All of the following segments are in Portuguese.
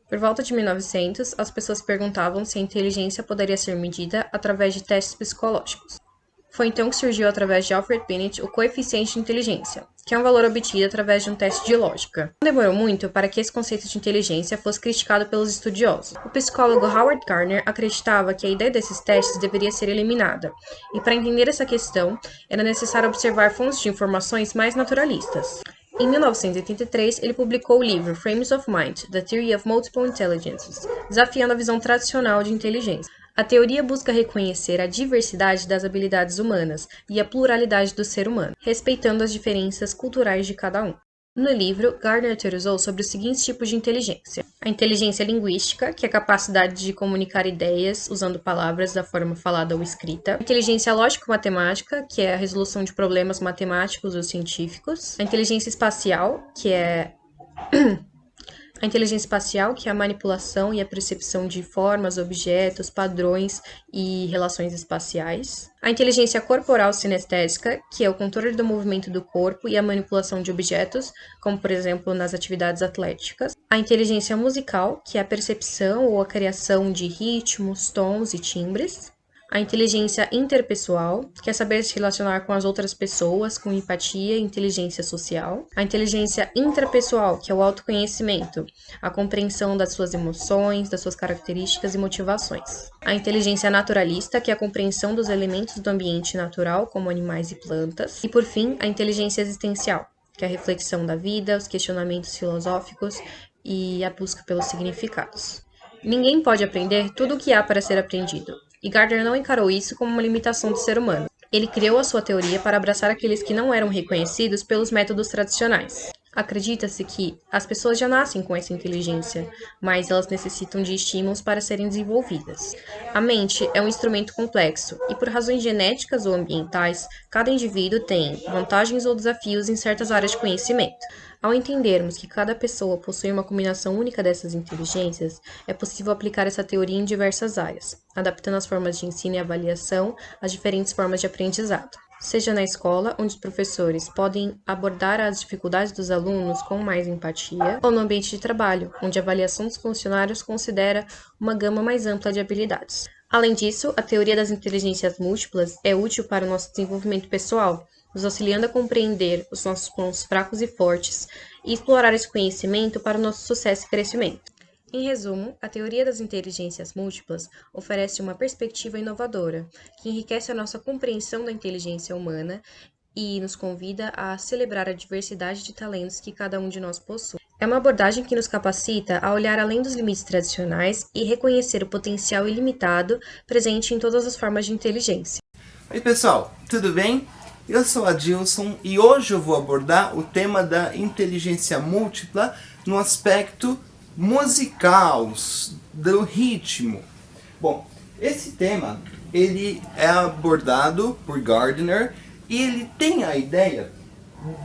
Por volta de 1900, as pessoas perguntavam se a inteligência poderia ser medida através de testes psicológicos. Foi então que surgiu, através de Alfred Binet, o coeficiente de inteligência, que é um valor obtido através de um teste de lógica. Não demorou muito para que esse conceito de inteligência fosse criticado pelos estudiosos. O psicólogo Howard Gardner acreditava que a ideia desses testes deveria ser eliminada, e para entender essa questão, era necessário observar fontes de informações mais naturalistas. Em 1983, ele publicou o livro Frames of Mind: The Theory of Multiple Intelligences, desafiando a visão tradicional de inteligência. A teoria busca reconhecer a diversidade das habilidades humanas e a pluralidade do ser humano, respeitando as diferenças culturais de cada um. No livro, Gardner teorizou sobre os seguintes tipos de inteligência: a inteligência linguística, que é a capacidade de comunicar ideias usando palavras da forma falada ou escrita; a inteligência lógico-matemática, que é a resolução de problemas matemáticos ou científicos; a inteligência espacial, que é a manipulação e a percepção de formas, objetos, padrões e relações espaciais. A inteligência corporal sinestésica, que é o controle do movimento do corpo e a manipulação de objetos, como por exemplo nas atividades atléticas. A inteligência musical, que é a percepção ou a criação de ritmos, tons e timbres. A inteligência interpessoal, que é saber se relacionar com as outras pessoas, com empatia e inteligência social. A inteligência intrapessoal, que é o autoconhecimento, a compreensão das suas emoções, das suas características e motivações. A inteligência naturalista, que é a compreensão dos elementos do ambiente natural, como animais e plantas. E, por fim, a inteligência existencial, que é a reflexão da vida, os questionamentos filosóficos e a busca pelos significados. Ninguém pode aprender tudo o que há para ser aprendido, e Gardner não encarou isso como uma limitação do ser humano. Ele criou a sua teoria para abraçar aqueles que não eram reconhecidos pelos métodos tradicionais. Acredita-se que as pessoas já nascem com essa inteligência, mas elas necessitam de estímulos para serem desenvolvidas. A mente é um instrumento complexo, e por razões genéticas ou ambientais, cada indivíduo tem vantagens ou desafios em certas áreas de conhecimento. Ao entendermos que cada pessoa possui uma combinação única dessas inteligências, é possível aplicar essa teoria em diversas áreas, adaptando as formas de ensino e avaliação às diferentes formas de aprendizado. Seja na escola, onde os professores podem abordar as dificuldades dos alunos com mais empatia, ou no ambiente de trabalho, onde a avaliação dos funcionários considera uma gama mais ampla de habilidades. Além disso, a teoria das inteligências múltiplas é útil para o nosso desenvolvimento pessoal, nos auxiliando a compreender os nossos pontos fracos e fortes e explorar esse conhecimento para o nosso sucesso e crescimento. Em resumo, a teoria das inteligências múltiplas oferece uma perspectiva inovadora, que enriquece a nossa compreensão da inteligência humana e nos convida a celebrar a diversidade de talentos que cada um de nós possui. É uma abordagem que nos capacita a olhar além dos limites tradicionais e reconhecer o potencial ilimitado presente em todas as formas de inteligência. Oi pessoal, tudo bem? Eu sou Adilson e hoje eu vou abordar o tema da inteligência múltipla no aspecto musical, do ritmo. Bom, esse tema ele é abordado por Gardner e ele tem a ideia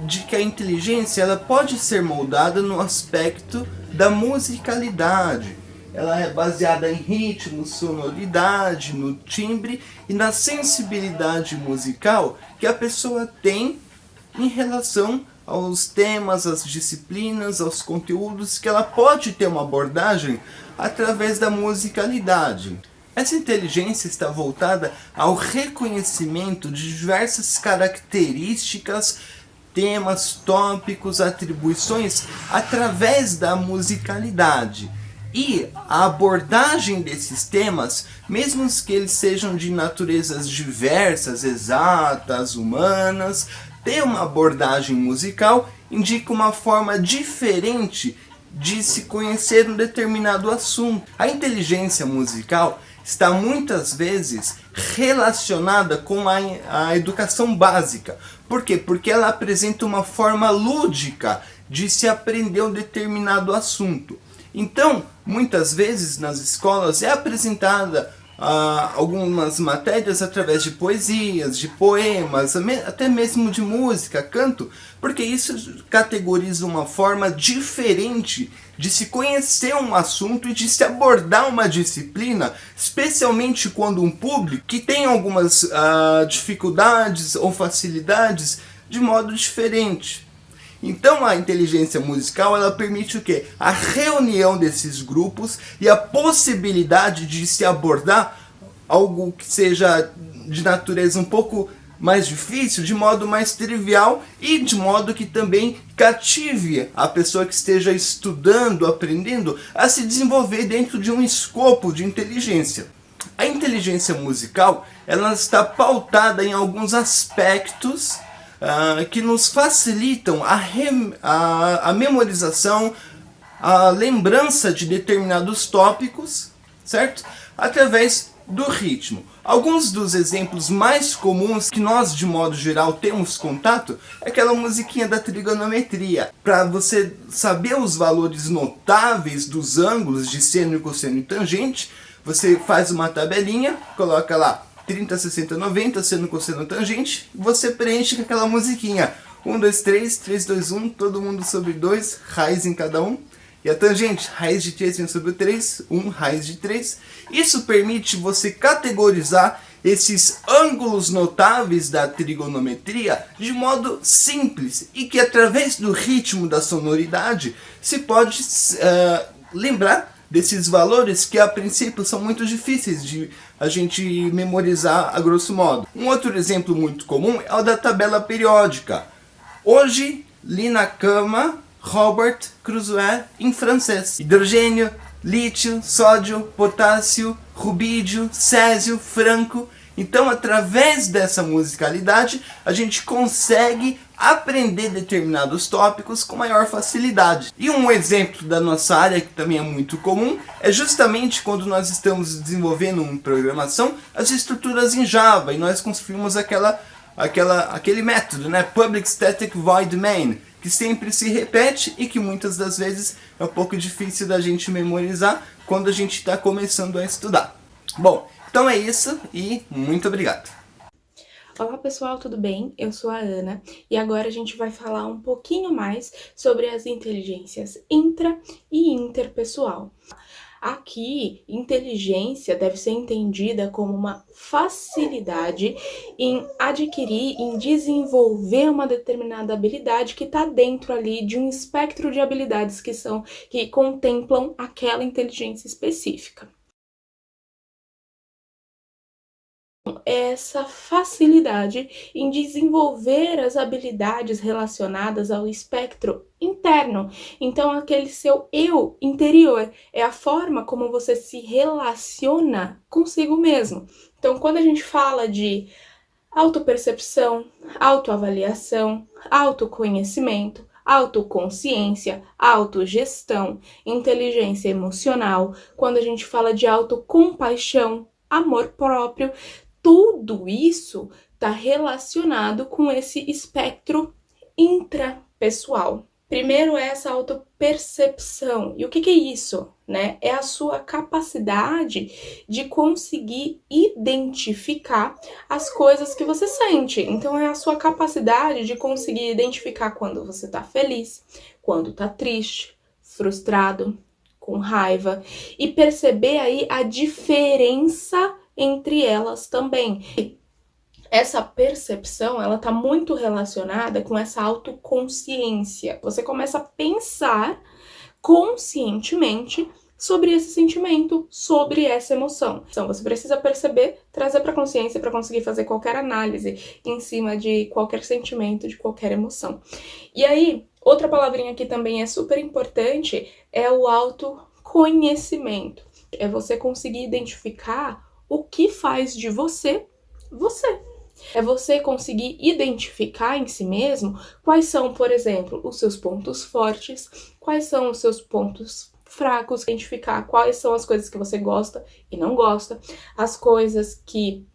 de que a inteligência ela pode ser moldada no aspecto da musicalidade. Ela é baseada em ritmo, sonoridade, no timbre e na sensibilidade musical que a pessoa tem em relação aos temas, às disciplinas, aos conteúdos, que ela pode ter uma abordagem através da musicalidade. Essa inteligência está voltada ao reconhecimento de diversas características, temas, tópicos, atribuições através da musicalidade. E a abordagem desses temas, mesmo que eles sejam de naturezas diversas, exatas, humanas, ter uma abordagem musical indica uma forma diferente de se conhecer um determinado assunto. A inteligência musical está muitas vezes relacionada com a educação básica. Por quê? Porque ela apresenta uma forma lúdica de se aprender um determinado assunto. Então, muitas vezes nas escolas é apresentada algumas matérias através de poesias, de poemas, até mesmo de música, canto, porque isso categoriza uma forma diferente de se conhecer um assunto e de se abordar uma disciplina, especialmente quando um público que tem algumas dificuldades ou facilidades de modo diferente. Então a inteligência musical, ela permite o quê? A reunião desses grupos e a possibilidade de se abordar algo que seja de natureza um pouco mais difícil, de modo mais trivial e de modo que também cative a pessoa que esteja estudando, aprendendo, a se desenvolver dentro de um escopo de inteligência. A inteligência musical, ela está pautada em alguns aspectos que nos facilitam a memorização, a lembrança de determinados tópicos, certo? Através do ritmo. Alguns dos exemplos mais comuns que nós, de modo geral, temos contato é aquela musiquinha da trigonometria. Para você saber os valores notáveis dos ângulos de seno e cosseno e tangente, você faz uma tabelinha, coloca lá 30, 60, 90, seno, cosseno, tangente, e você preenche com aquela musiquinha. 1, 2, 3, 3, 2, 1, todo mundo sobre 2, raiz em cada um. E a tangente, raiz de 3 sobre 3, 1, raiz de 3. Isso permite você categorizar esses ângulos notáveis da trigonometria de modo simples e que através do ritmo da sonoridade se pode lembrar desses valores que a princípio são muito difíceis de a gente memorizar a grosso modo. Um outro exemplo muito comum é o da tabela periódica. Hoje, li na cama Robert Crusoe em francês. Hidrogênio, lítio, sódio, potássio, rubídio, césio, franco. Então, através dessa musicalidade, a gente consegue aprender determinados tópicos com maior facilidade. E um exemplo da nossa área, que também é muito comum, é justamente quando nós estamos desenvolvendo uma programação, as estruturas em Java, e nós construímos aquele método, né? Public Static Void Main, que sempre se repete e que muitas das vezes é um pouco difícil da gente memorizar quando a gente está começando a estudar. Bom, então é isso e muito obrigado. Olá pessoal, tudo bem? Eu sou a Ana e agora a gente vai falar um pouquinho mais sobre as inteligências intra e interpessoal. Aqui, inteligência deve ser entendida como uma facilidade em adquirir, em desenvolver uma determinada habilidade que está dentro ali de um espectro de habilidades que contemplam aquela inteligência específica. Essa facilidade em desenvolver as habilidades relacionadas ao espectro interno. Então, aquele seu eu interior é a forma como você se relaciona consigo mesmo. Então, quando a gente fala de autopercepção, autoavaliação, autoconhecimento, autoconsciência, autogestão, inteligência emocional, quando a gente fala de autocompaixão, amor próprio, tudo isso está relacionado com esse espectro intrapessoal. Primeiro é essa autopercepção. E o que é isso? Né? É a sua capacidade de conseguir identificar as coisas que você sente. Então é a sua capacidade de conseguir identificar quando você está feliz, quando está triste, frustrado, com raiva, e perceber aí a diferença entre elas também. Essa percepção, ela tá muito relacionada com essa autoconsciência. Você começa a pensar conscientemente sobre esse sentimento, sobre essa emoção. Então, você precisa perceber, trazer para a consciência para conseguir fazer qualquer análise em cima de qualquer sentimento, de qualquer emoção. E aí, outra palavrinha que também é super importante é o autoconhecimento. É você conseguir identificar o que faz de você, você. É você conseguir identificar em si mesmo quais são, por exemplo, os seus pontos fortes, quais são os seus pontos fracos, identificar quais são as coisas que você gosta e não gosta, as coisas que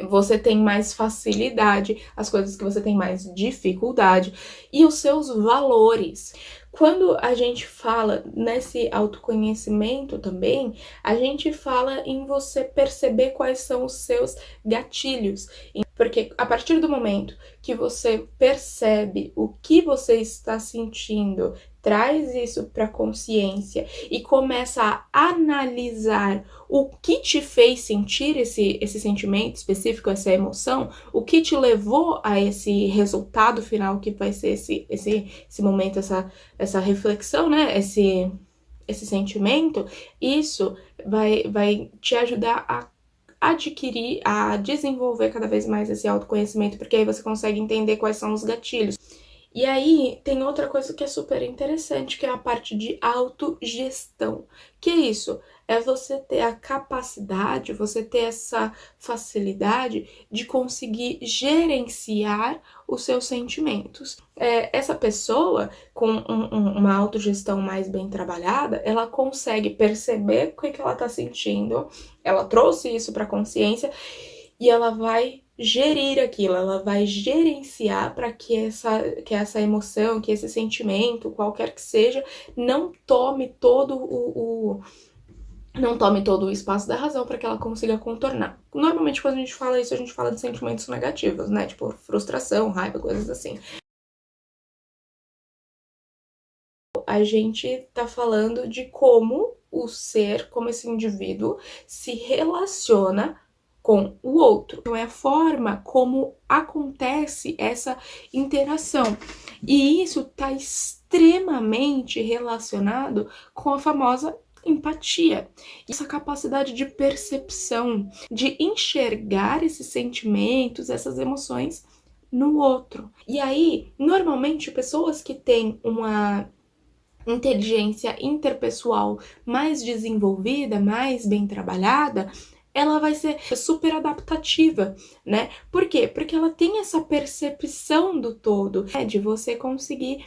você tem mais facilidade, as coisas que você tem mais dificuldade e os seus valores. Quando a gente fala nesse autoconhecimento também, a gente fala em você perceber quais são os seus gatilhos. Porque a partir do momento que você percebe o que você está sentindo, traz isso para a consciência e começa a analisar o que te fez sentir esse sentimento específico, essa emoção, o que te levou a esse resultado final que vai ser esse momento, essa reflexão, né? Esse sentimento, isso vai te ajudar a adquirir, a desenvolver cada vez mais esse autoconhecimento, porque aí você consegue entender quais são os gatilhos. E aí tem outra coisa que é super interessante, que é a parte de autogestão. Que é isso? É você ter a capacidade, você ter essa facilidade de conseguir gerenciar os seus sentimentos. Essa pessoa com uma autogestão mais bem trabalhada, ela consegue perceber o que ela está sentindo, ela trouxe isso para a consciência e ela vai gerir aquilo, ela vai gerenciar para que essa emoção, que esse sentimento, qualquer que seja, não tome todo o espaço da razão para que ela consiga contornar. Normalmente, quando a gente fala isso, a gente fala de sentimentos negativos, né? Tipo, frustração, raiva, coisas assim. A gente tá falando de como o ser, como esse indivíduo, se relaciona com o outro. Então, é a forma como acontece essa interação. E isso está extremamente relacionado com a famosa empatia. Essa capacidade de percepção, de enxergar esses sentimentos, essas emoções no outro. E aí, normalmente, pessoas que têm uma inteligência interpessoal mais desenvolvida, mais bem trabalhada, ela vai ser super adaptativa, né? Por quê? Porque ela tem essa percepção do todo, né? De você conseguir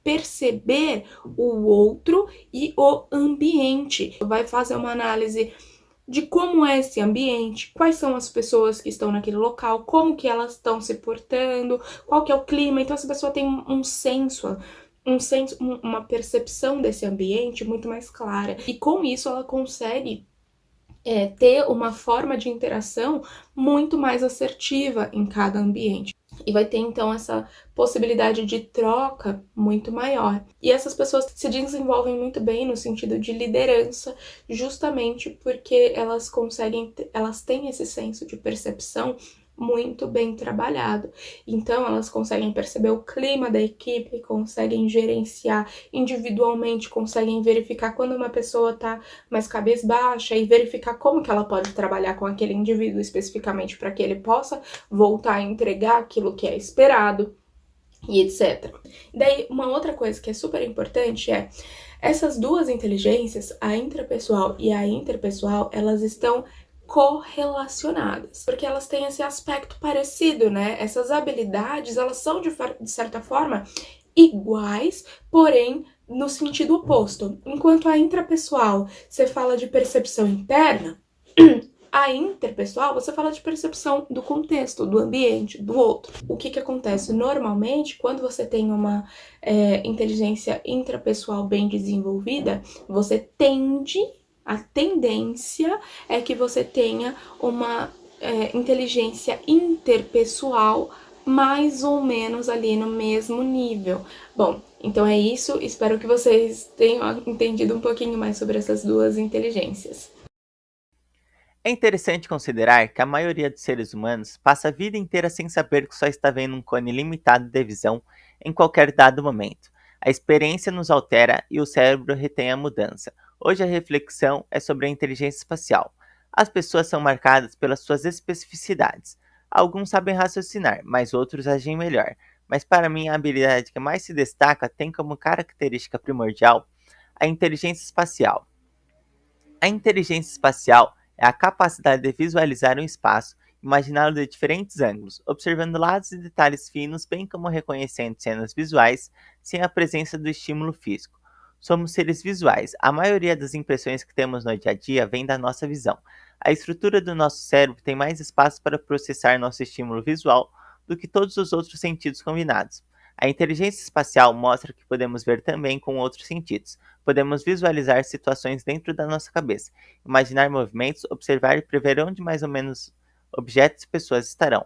perceber o outro e o ambiente. Vai fazer uma análise de como é esse ambiente, quais são as pessoas que estão naquele local, como que elas estão se portando, qual que é o clima. Então essa pessoa tem um senso, uma percepção desse ambiente muito mais clara. E com isso ela consegue ter uma forma de interação muito mais assertiva em cada ambiente. E vai ter, então, essa possibilidade de troca muito maior. E essas pessoas se desenvolvem muito bem no sentido de liderança, justamente porque elas têm esse senso de percepção muito bem trabalhado. Então, elas conseguem perceber o clima da equipe, conseguem gerenciar individualmente, conseguem verificar quando uma pessoa tá mais cabisbaixa e verificar como que ela pode trabalhar com aquele indivíduo especificamente para que ele possa voltar a entregar aquilo que é esperado e etc. Daí, uma outra coisa que é super importante é essas duas inteligências, a intrapessoal e a interpessoal, elas estão correlacionadas, porque elas têm esse aspecto parecido, né? Essas habilidades, elas são de certa forma iguais, porém no sentido oposto. Enquanto a intrapessoal, você fala de percepção interna, a interpessoal, você fala de percepção do contexto, do ambiente, do outro. O que acontece? Normalmente, quando você tem uma inteligência intrapessoal bem desenvolvida, a tendência é que você tenha uma inteligência interpessoal mais ou menos ali no mesmo nível. Bom, então é isso. Espero que vocês tenham entendido um pouquinho mais sobre essas duas inteligências. É interessante considerar que a maioria dos seres humanos passa a vida inteira sem saber que só está vendo um cone limitado de visão em qualquer dado momento. A experiência nos altera e o cérebro retém a mudança. Hoje a reflexão é sobre a inteligência espacial. As pessoas são marcadas pelas suas especificidades. Alguns sabem raciocinar, mas outros agem melhor. Mas para mim a habilidade que mais se destaca tem como característica primordial a inteligência espacial. A inteligência espacial é a capacidade de visualizar um espaço, imaginá-lo de diferentes ângulos, observando lados e detalhes finos, bem como reconhecendo cenas visuais sem a presença do estímulo físico. Somos seres visuais. A maioria das impressões que temos no dia a dia vem da nossa visão. A estrutura do nosso cérebro tem mais espaço para processar nosso estímulo visual do que todos os outros sentidos combinados. A inteligência espacial mostra que podemos ver também com outros sentidos. Podemos visualizar situações dentro da nossa cabeça, imaginar movimentos, observar e prever onde mais ou menos objetos e pessoas estarão.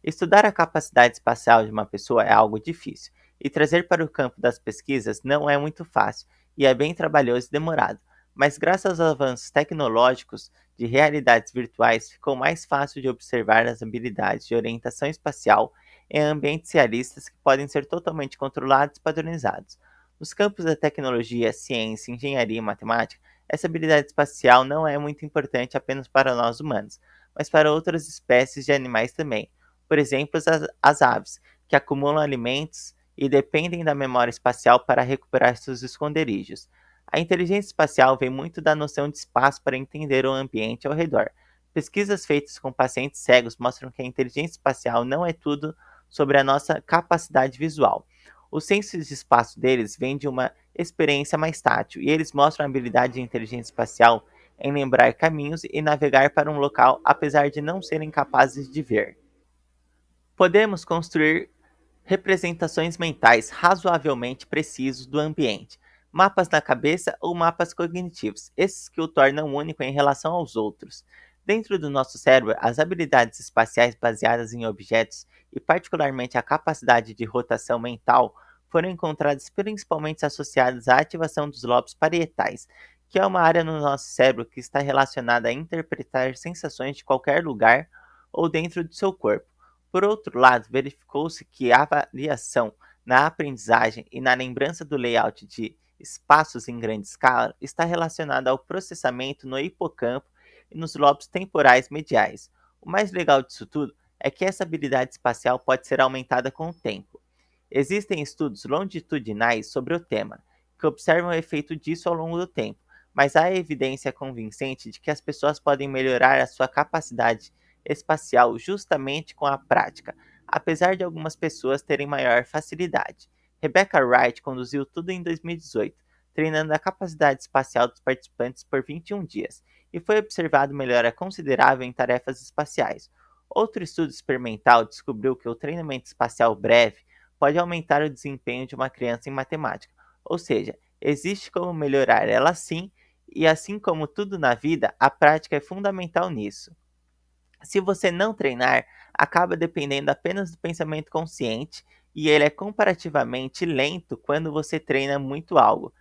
Estudar a capacidade espacial de uma pessoa é algo difícil, e trazer para o campo das pesquisas não é muito fácil, e é bem trabalhoso e demorado. Mas graças aos avanços tecnológicos de realidades virtuais, ficou mais fácil de observar as habilidades de orientação espacial em ambientes realistas que podem ser totalmente controlados e padronizados. Nos campos da tecnologia, ciência, engenharia e matemática, essa habilidade espacial não é muito importante apenas para nós humanos, mas para outras espécies de animais também. Por exemplo, as aves, que acumulam alimentos e dependem da memória espacial para recuperar seus esconderijos. A inteligência espacial vem muito da noção de espaço para entender o ambiente ao redor. Pesquisas feitas com pacientes cegos mostram que a inteligência espacial não é tudo sobre a nossa capacidade visual. O senso de espaço deles vem de uma experiência mais tátil, e eles mostram a habilidade de inteligência espacial em lembrar caminhos e navegar para um local apesar de não serem capazes de ver. Podemos construir representações mentais razoavelmente precisos do ambiente, mapas na cabeça ou mapas cognitivos, esses que o tornam único em relação aos outros. Dentro do nosso cérebro, as habilidades espaciais baseadas em objetos e, particularmente, a capacidade de rotação mental foram encontradas principalmente associadas à ativação dos lobos parietais, que é uma área no nosso cérebro que está relacionada a interpretar sensações de qualquer lugar ou dentro do seu corpo. Por outro lado, verificou-se que a variação na aprendizagem e na lembrança do layout de espaços em grande escala está relacionada ao processamento no hipocampo e nos lobos temporais mediais. O mais legal disso tudo é que essa habilidade espacial pode ser aumentada com o tempo. Existem estudos longitudinais sobre o tema, que observam o efeito disso ao longo do tempo, mas há evidência convincente de que as pessoas podem melhorar a sua capacidade espacial justamente com a prática, apesar de algumas pessoas terem maior facilidade. Rebecca Wright conduziu tudo em 2018, treinando a capacidade espacial dos participantes por 21 dias, e foi observado melhora considerável em tarefas espaciais. Outro estudo experimental descobriu que o treinamento espacial breve pode aumentar o desempenho de uma criança em matemática, ou seja, existe como melhorar ela sim, e assim como tudo na vida, a prática é fundamental nisso. Se você não treinar, acaba dependendo apenas do pensamento consciente, e ele é comparativamente lento quando você treina muito algo.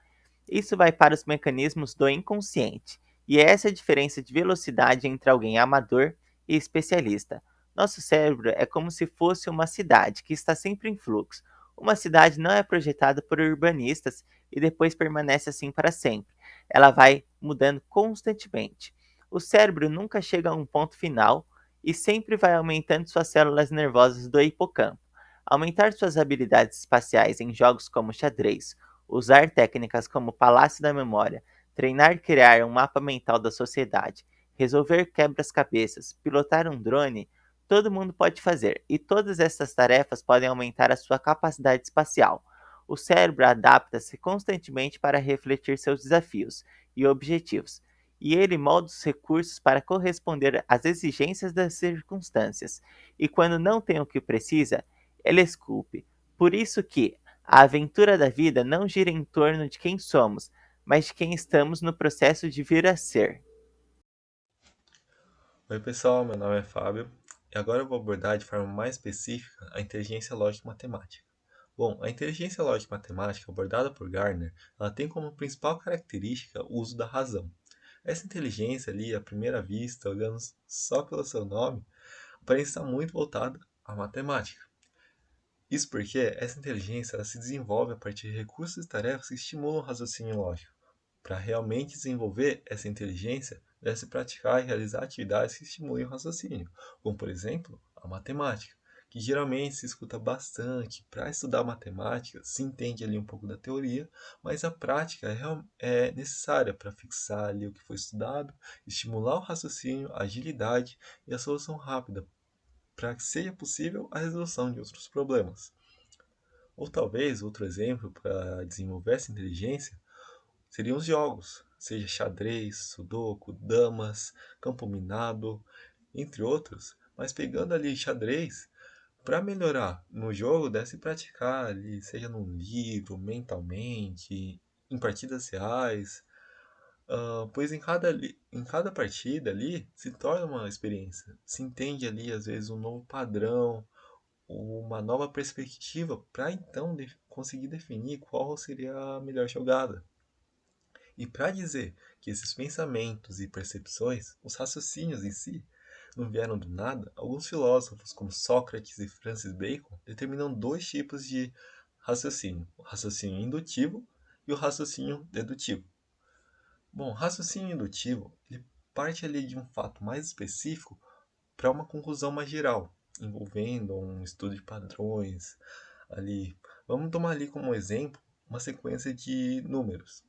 Isso vai para os mecanismos do inconsciente, e é essa a diferença de velocidade entre alguém amador e especialista. Nosso cérebro é como se fosse uma cidade que está sempre em fluxo. Uma cidade não é projetada por urbanistas e depois permanece assim para sempre. Ela vai mudando constantemente. O cérebro nunca chega a um ponto final e sempre vai aumentando suas células nervosas do hipocampo. Aumentar suas habilidades espaciais em jogos como xadrez, usar técnicas como Palácio da Memória, treinar e criar um mapa mental da sociedade, resolver quebras-cabeças, pilotar um drone, todo mundo pode fazer, e todas essas tarefas podem aumentar a sua capacidade espacial. O cérebro adapta-se constantemente para refletir seus desafios e objetivos, e ele molda os recursos para corresponder às exigências das circunstâncias, e quando não tem o que precisa, ele esculpe. Por isso que a aventura da vida não gira em torno de quem somos, mas de quem estamos no processo de vir a ser. Oi, pessoal, meu nome é Fábio e agora eu vou abordar de forma mais específica a inteligência lógica matemática. Bom, a inteligência lógica matemática abordada por Gardner, ela tem como principal característica o uso da razão. Essa inteligência ali, à primeira vista, olhando só pelo seu nome, parece estar muito voltada à matemática. Isso porque essa inteligência ela se desenvolve a partir de recursos e tarefas que estimulam o raciocínio lógico. Para realmente desenvolver essa inteligência, deve-se praticar e realizar atividades que estimulem o raciocínio, como, por exemplo, a matemática, que geralmente se escuta bastante. Para estudar matemática, se entende ali um pouco da teoria, mas a prática é necessária para fixar ali o que foi estudado, estimular o raciocínio, a agilidade e a solução rápida, para que seja possível a resolução de outros problemas. Ou talvez outro exemplo para desenvolver essa inteligência seriam os jogos, seja xadrez, sudoku, damas, campo minado, entre outros. Mas pegando ali xadrez, para melhorar no jogo, deve-se praticar ali, seja num livro, mentalmente, em partidas reais. Pois em cada partida ali se torna uma experiência. Se entende ali, às vezes, um novo padrão, uma nova perspectiva, para então conseguir definir qual seria a melhor jogada. E para dizer que esses pensamentos e percepções, os raciocínios em si, não vieram do nada, alguns filósofos, como Sócrates e Francis Bacon, determinam dois tipos de raciocínio: o raciocínio indutivo e o raciocínio dedutivo. Bom, raciocínio indutivo, ele parte ali de um fato mais específico para uma conclusão mais geral, envolvendo um estudo de padrões ali. Vamos tomar ali como exemplo uma sequência de números.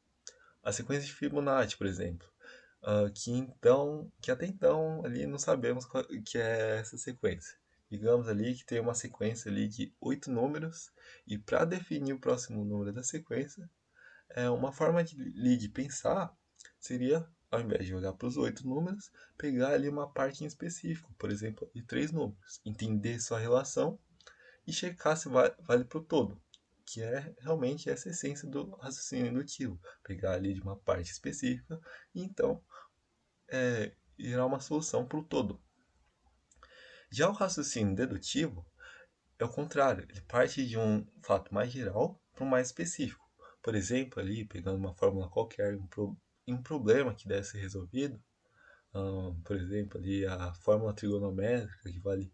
A sequência de Fibonacci, por exemplo, que até então ali não sabemos qual que é essa sequência. Digamos ali que tem uma sequência ali de 8 números e para definir o próximo número da sequência, uma forma de pensar seria, ao invés de olhar para os 8 números, pegar ali uma parte em específico, por exemplo, de 3 números, entender sua relação e checar se vale para o todo, que é realmente essa essência do raciocínio indutivo, pegar ali de uma parte específica e então gerar uma solução para o todo. Já o raciocínio dedutivo é o contrário, ele parte de um fato mais geral para um mais específico. Por exemplo, ali pegando uma fórmula qualquer, um problema que deve ser resolvido, por exemplo, ali a fórmula trigonométrica que vale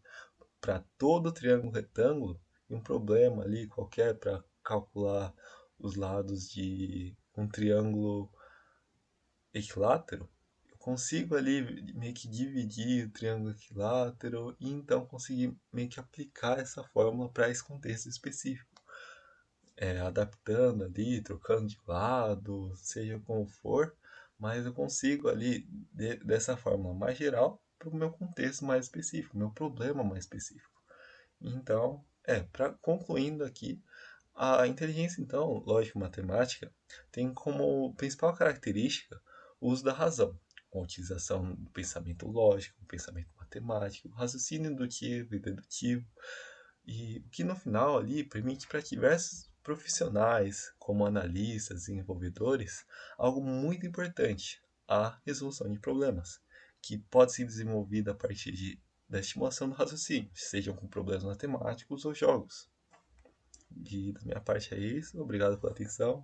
para todo triângulo retângulo, e um problema ali qualquer para calcular os lados de um triângulo equilátero, eu consigo ali meio que dividir o triângulo equilátero e então conseguir meio que aplicar essa fórmula para esse contexto específico. Adaptando ali, trocando de lado, seja como for, mas eu consigo ali, dessa forma mais geral, para o meu contexto mais específico, meu problema mais específico. Então, concluindo aqui, a inteligência, então, lógico-matemática, tem como principal característica o uso da razão, com a utilização do pensamento lógico, do pensamento matemático, raciocínio indutivo e dedutivo, e o que no final ali permite para diversos profissionais, como analistas e desenvolvedores, algo muito importante, a resolução de problemas, que pode ser desenvolvida a partir da estimulação do raciocínio, sejam com problemas matemáticos ou jogos. E da minha parte é isso, obrigado pela atenção.